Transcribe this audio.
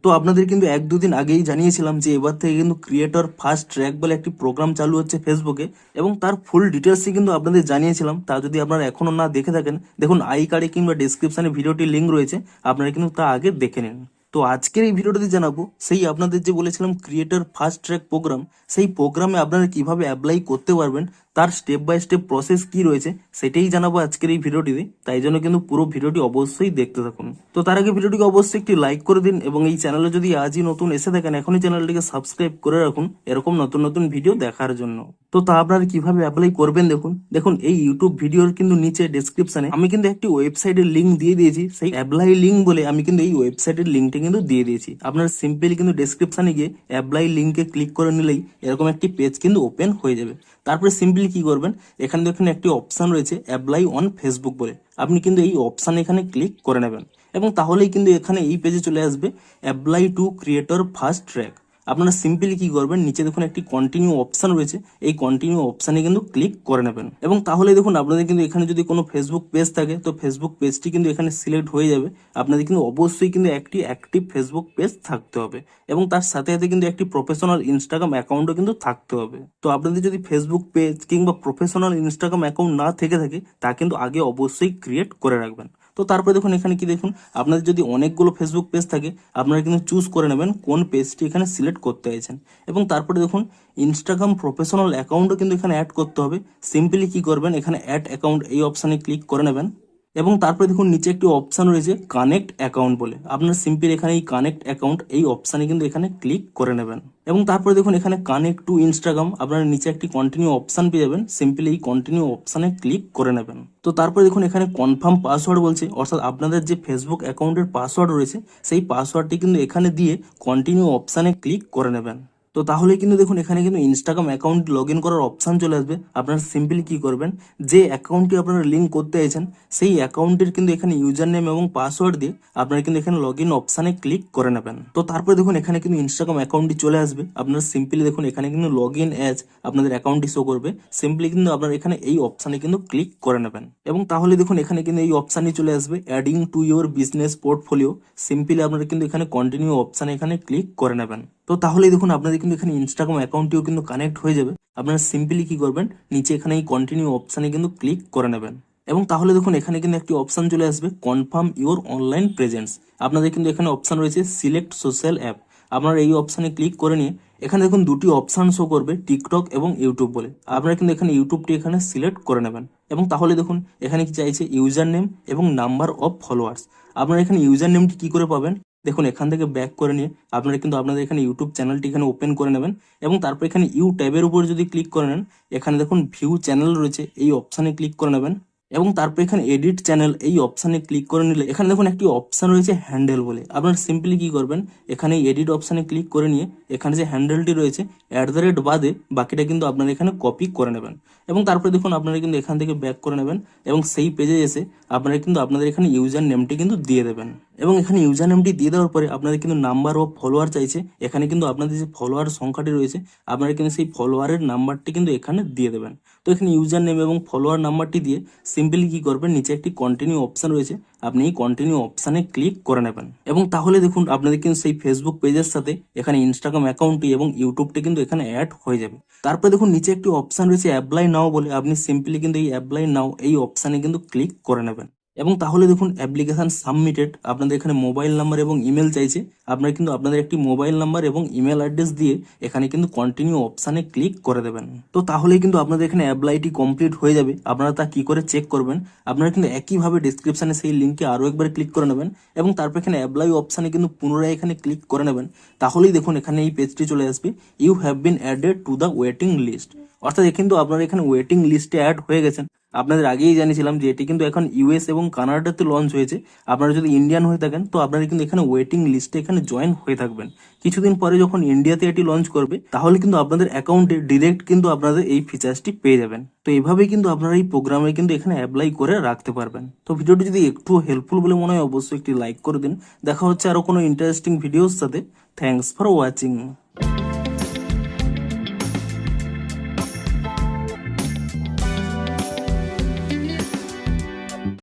তো আপনাদের কিন্তু 1-2 দিন আগেই জানিয়েছিলাম যে এবার থেকে কিন্তু ক্রিয়েটর ফার্স্ট ট্র্যাক বলে একটি প্রোগ্রাম চালু হচ্ছে ফেসবুকে, এবং তার ফুল ডিটেলসই কিন্তু আপনাদের জানিয়েছিলাম। তা যদি আপনারা এখনো না দেখে থাকেন, দেখুন আই কার্ডে কিংবা ডেসক্রিপশনে ভিডিওটির লিঙ্ক রয়েছে, আপনারা কিন্তু তা আগে দেখে নিন। তো আজকের এই ভিডিওটাতে জানাবো সেই আপনাদের যে বলেছিলাম ক্রিয়েটর ফার্স্ট ট্র্যাক প্রোগ্রাম, সেই প্রোগ্রামে আপনারা কিভাবে অ্যাপ্লাই করতে পারবেন, তার স্টেপ বাই স্টেপ প্রসেস কি রয়েছে সেটাই জানাবো আজকের এই ভিডিওটিতে। তাই জন্য কিন্তু পুরো ভিডিওটি অবশ্যই দেখতে থাকুন। তো তার আগে ভিডিওটিকে অবশ্যই একটি লাইক করে দিন, এবং এই চ্যানেলে যদি আজই নতুন এসে থাকেন এখনই চ্যানেলটিকে সাবস্ক্রাইব করে রাখুন এরকম নতুন নতুন ভিডিও দেখার জন্য। তো তা আপনারা কিভাবে অ্যাপ্লাই করবেন দেখুন। দেখুন এই ইউটিউব ভিডিওর কিন্তু নিচে ডেসক্রিপশনে আমি কিন্তু একটি ওয়েবসাইটের লিঙ্ক দিয়ে দিয়েছি, সেই অ্যাপ্লাই লিঙ্ক বলে আমি কিন্তু এই ওয়েবসাইটের লিঙ্কটা কিন্তু দিয়ে দিয়েছি। আপনারা সিম্পলি কিন্তু ডেসক্রিপশনে গিয়ে অ্যাপ্লাই লিঙ্কে ক্লিক করে নিলেই এরকম একটি পেজ কিন্তু ওপেন হয়ে যাবে। তারপরে সিম্পলি কি করবেন, এখানে দেখুন একটি অপশন রয়েছে অ্যাপ্লাই অন ফেসবুক বলে, আপনি কিন্তু এই অপশান এখানে ক্লিক করে নেবেন, এবং তাহলেই কিন্তু এখানে এই পেজে চলে আসবে apply to creator first track. আপনারা সিম্পলি কি করবেন, নিচে দেখুন একটি কন্টিনিউ অপশন রয়েছে, এই কন্টিনিউ অপশানে কিন্তু ক্লিক করে নেবেন, এবং তাহলে দেখুন আপনাদের কিন্তু এখানে যদি কোনো ফেসবুক পেজ থাকে তো ফেসবুক পেজটি কিন্তু এখানে সিলেক্ট হয়ে যাবে। আপনাদের কিন্তু অবশ্যই কিন্তু একটি অ্যাক্টিভ ফেসবুক পেজ থাকতে হবে, এবং তার সাথে সাথে কিন্তু একটি প্রফেশনাল ইনস্টাগ্রাম অ্যাকাউন্টও কিন্তু থাকতে হবে। তো আপনাদের যদি ফেসবুক পেজ কিংবা প্রফেশনাল ইনস্টাগ্রাম অ্যাকাউন্ট না থেকে থাকে তা কিন্তু আগে অবশ্যই ক্রিয়েট করে রাখবেন। তো তারপরে দেখুন এখানে কি দেখুন, আপনাদের যদি অনেকগুলো ফেসবুক পেজ থাকে আপনারা কিন্তু চুজ করে নেবেন কোন পেজটি এখানে সিলেক্ট করতে চাইছেন, এবং তারপরে দেখুন ইনস্টাগ্রাম প্রফেশনাল অ্যাকাউন্টও কিন্তু এখানে অ্যাড করতে হবে। সিম্পলি কি করবেন, এখানে অ্যাড অ্যাকাউন্ট এই অপশানে ক্লিক করে নেবেন, এবং তারপরে দেখুন নিচে একটি অপশান রয়েছে কানেক্ট অ্যাকাউন্ট বলে, আপনার সিম্পলি এখানে এই কানেক্ট অ্যাকাউন্ট এই অপশানে কিন্তু এখানে ক্লিক করে নেবেন, এবং তারপরে দেখুন এখানে কানেক্ট টু ইনস্টাগ্রাম আপনারা নিচে একটি কন্টিনিউ অপশান পেয়ে যাবেন, সিম্পলি এই কন্টিনিউ অপশানে ক্লিক করে নেবেন। তো তারপরে দেখুন এখানে কনফার্ম পাসওয়ার্ড বলছে, অর্থাৎ আপনাদের যে ফেসবুক অ্যাকাউন্টের পাসওয়ার্ড রয়েছে সেই পাসওয়ার্ডটি কিন্তু এখানে দিয়ে কন্টিনিউ অপশানে ক্লিক করে নেবেন। তো তাহলে কিন্তু দেখুন এখানে কিন্তু ইনস্টাগ্রাম অ্যাকাউন্ট লগ ইন করার অপশান চলে আসবে। আপনারা সিম্পলি কি করবেন, যে অ্যাকাউন্টটি আপনারা লিঙ্ক করতে চাইছেন সেই অ্যাকাউন্টের কিন্তু এখানে ইউজার নেম এবং পাসওয়ার্ড দিয়ে আপনারা কিন্তু এখানে লগ ইন অপশানে ক্লিক করে নেবেন। তো তারপরে দেখুন এখানে কিন্তু ইনস্টাগ্রাম অ্যাকাউন্টটি চলে আসবে। আপনারা সিম্পলি দেখুন এখানে কিন্তু লগ ইন অ্যাজ আপনাদের অ্যাকাউন্টটি শো করবে, সিম্পলি কিন্তু আপনারা এখানে এই অপশানে কিন্তু ক্লিক করে নেবেন, এবং তাহলে দেখুন এখানে কিন্তু এই অপশানই চলে আসবে adding to your business portfolio. Simply আপনারা কিন্তু এখানে কন্টিনিউ অপশানে এখানে ক্লিক করে নেবেন। তো তাহলেই দেখুন আপনাদের কিন্তু এখানে ইনস্টাগ্রাম অ্যাকাউন্টটিও কিন্তু কানেক্ট হয়ে যাবে। আপনারা সিম্পলি কি করবেন, নিচে এখানে এই কন্টিনিউ অপশানে কিন্তু ক্লিক করে নেবেন, এবং তাহলে দেখুন এখানে কিন্তু একটি অপশান চলে আসবে কনফার্ম ইউর অনলাইন প্রেজেন্স। আপনাদের কিন্তু এখানে অপশান রয়েছে সিলেক্ট সোশ্যাল অ্যাপ, আপনারা এই অপশানে ক্লিক করে নিয়ে এখানে দেখুন দুটি অপশান শো করবে টিকটক এবং ইউটিউব বলে, আপনারা কিন্তু এখানে ইউটিউবটি এখানে সিলেক্ট করে নেবেন, এবং তাহলে দেখুন এখানে কি চাইছে ইউজার নেম এবং নাম্বার অফ ফলোয়ার্স। আপনারা এখানে ইউজার নেমটি কি করে পাবেন, দেখুন এখান থেকে ব্যাক করে নিয়ে আপনারা কিন্তু আপনাদের এখানে ইউটিউব চ্যানেলটি এখানে ওপেন করে নেবেন, এবং তারপর এখানে ইউ ট্যাবের উপর যদি ক্লিক করে নেন এখানে দেখুন ভিউ চ্যানেল রয়েছে, এই অপশানে ক্লিক করে নেবেন, এবং তারপর এখানে এডিট চ্যানেল এই অপশানে ক্লিক করে নিলে এখানে দেখুন একটি অপশান রয়েছে হ্যান্ডেল বলে। আপনারা সিম্পলি কি করবেন, এখানে এডিট অপশানে ক্লিক করে নিয়ে এখানে যে হ্যান্ডেলটি রয়েছে @ বাদে বাকিটা কিন্তু আপনারা এখানে কপি করে নেবেন, এবং তারপরে দেখুন আপনারা কিন্তু এখান থেকে ব্যাক করে নেবেন, এবং সেই পেজে এসে আপনারা কিন্তু আপনাদের এখানে ইউজার নেমটি কিন্তু দিয়ে দেবেন, এবং এখানে ইউজার নেমটি দিয়ে দেওয়ার পরে আপনাদের কিন্তু নাম্বার অফ ফলোয়ার চাইছে, এখানে কিন্তু আপনাদের যে ফলোয়ার সংখ্যাটি রয়েছে আপনারা কিন্তু সেই ফলোয়ারের নাম্বারটি কিন্তু এখানে দিয়ে দেবেন। তো এখানে ইউজার নেম এবং ফলোয়ার নাম্বারটি দিয়ে সিম্পলি কি করবেন, নিচে একটি কন্টিনিউ অপশান রয়েছে, আপনি এই কন্টিনিউ অপশানে ক্লিক করে নেবেন, এবং তাহলে দেখুন আপনাদের কিন্তু সেই ফেসবুক পেজের সাথে এখানে ইনস্টাগ্রাম অ্যাকাউন্টটি এবং ইউটিউবটি কিন্তু এখানে অ্যাড হয়ে যাবে। তারপরে দেখুন নিচে একটি অপশান রয়েছে অ্যাপ্লাই নাও বলে, আপনি সিম্পলি কিন্তু এই অ্যাপ্লাই নাও এই অপশানে কিন্তু ক্লিক করে নেবেন, এবং তাহলে দেখুন অ্যাপ্লিকেশন সাবমিটেড। আপনাদের এখানে মোবাইল নাম্বার এবং ইমেল চাইছে, আপনারা কিন্তু আপনাদের একটি মোবাইল নাম্বার এবং ইমেল অ্যাড্রেস দিয়ে এখানে কিন্তু কন্টিনিউ অপশানে ক্লিক করে দেবেন। তো তাহলেই কিন্তু আপনাদের এখানে অ্যাপ্লাইটি কমপ্লিট হয়ে যাবে। আপনারা তা কি করে চেক করবেন, আপনারা কিন্তু একইভাবে ডিসক্রিপশনে সেই লিঙ্কে আরও একবার ক্লিক করে নেবেন, এবং তারপর এখানে অ্যাপ্লাই অপশানে কিন্তু পুনরায় এখানে ক্লিক করে নেবেন। তাহলেই দেখুন এখানে এই পেজটি চলে আসবে you have been added to the waiting list, অর্থাৎ কিন্তু আপনারা এখানে ওয়েটিং লিস্টে অ্যাড হয়ে গেছেন। আপনাদের আগেই জানিয়েছিলাম যে এটি কিন্তু এখন ইউএস এবং কানাডাতে লঞ্চ হয়েছে। আপনারা যদি ইন্ডিয়ান হয়ে থাকেন তো আপনারা কিন্তু এখানে ওয়েটিং লিস্টে এখানে জয়েন হয়ে থাকবেন। কিছুদিন পরে যখন ইন্ডিয়াতে এটি লঞ্চ করবে তাহলে কিন্তু আপনাদের অ্যাকাউন্টে ডিরেক্ট কিন্তু আপনাদের এই ফিচার্সটি পেয়ে যাবেন। তো এইভাবেই কিন্তু আপনারা এই প্রোগ্রামে কিন্তু এখানে অ্যাপ্লাই করে রাখতে পারবেন। তো ভিডিওটি যদি একটু হেল্পফুল বলে মনে হয় অবশ্যই একটি লাইক করে দিন। দেখা হচ্ছে আরো কোনো ইন্টারেস্টিং ভিডিওর সাথে। Thanks for watching.